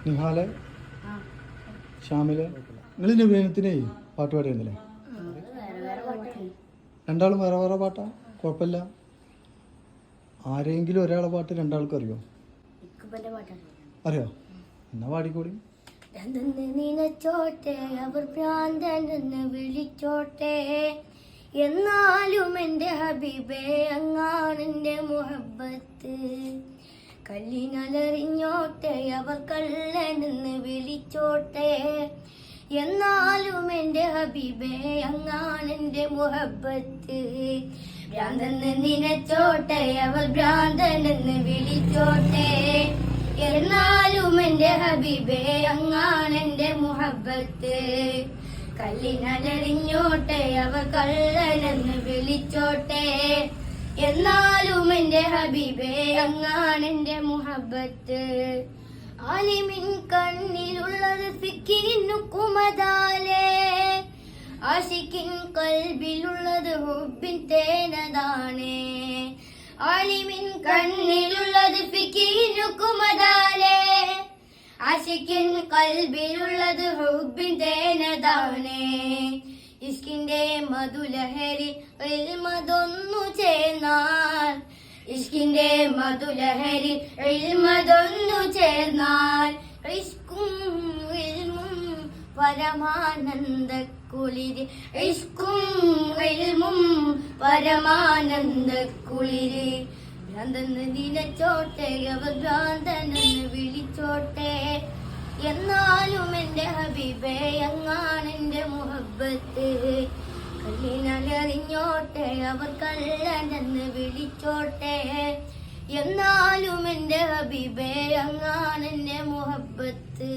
നിഹാലെ ഷാമിലെ നിങ്ങൾ നബീനത്തിനെ പാട്ട് പാടിയിരുന്നില്ലേ? രണ്ടാളും വേറെ വേറെ പാട്ടാ? കുഴപ്പമില്ല. ആരെങ്കിലും ഒരാളെ പാട്ട് രണ്ടാൾക്കും അറിയോ? അറിയോ? എന്നാ പാടിക്കൂടി. നിനച്ചോട്ടെ അവർ ഭ്രാന്തനെന്ന് വിളിച്ചോട്ടെ, എന്നാലും എൻ്റെ ഹബീബേ അങ്ങാണെൻ്റെ മുഹബത്ത്. കല്ലിനലറിഞ്ഞോട്ടെ അവർ കള്ളനെന്ന് വിളിച്ചോട്ടെ, എന്നാലും എൻ്റെ ഹബീബേ അങ്ങാണെൻ്റെ മുഹബത്ത്. ഭ്രാന്തെന്ന് നിനച്ചോട്ടെ അവർ ഭ്രാന്തനെന്ന് വിളിച്ചോട്ടെ, എന്നാലും എൻ്റെ ഹബീബേ അങ്ങാണെൻ്റെ മുഹബത്ത്. കല്ലിനലറിഞ്ഞോട്ടെ അവർ കള്ളനെന്ന് വിളിച്ചോട്ടെ, എന്നാലും എൻ്റെ ഹബീബേ അങ്ങാണെൻ്റെ മുഹബത്ത്. ആലിമിൻ കണ്ണിലുള്ളത് ഫിക്കിനുക്കുമതാലേ, ആശിക്കിൻ കൽബിലുള്ളത് ഹുബ്ബിൻ തേനതാണേ. ആലിമിൻ കണ്ണിലുള്ളത് ഫിക്കിനുക്കുമതാലേ, ആശിക്കിൻ കൽബിലുള്ളത് ഹുബ്ബിൻ തേനതാണേ. ഇഷ്കിന്റെ മധുലഹരി ഇൽമതൊന്നു ചേർന്നാൽ, ഇഷ്കിന്റെ മധുലഹരി ഇൽമതൊന്നു ചേർന്നാൽ, ഇഷ്കും ഇൽമും പരമാനന്ദ കുളിര്, ഇഷ്കും ഇൽമും പരമാനന്ദ കുളിര്. ഭ്രാന്തെന്ന് നിനച്ചോട്ടെ അവർ ഭ്രാന്തനെന്ന് വിളിച്ചോട്ടെ, എന്നാലും എൻ്റെ ഹബീബേ അങ്ങാണെൻ്റെ മുഹബത്ത്. കല്ലിനലറിഞ്ഞോട്ടെ അവർ കള്ളനെന്ന് വിളിച്ചോട്ടെ, എന്നാലും എൻ്റെ ഹബീബേ അങ്ങാണെൻ്റെ മുഹബത്ത്.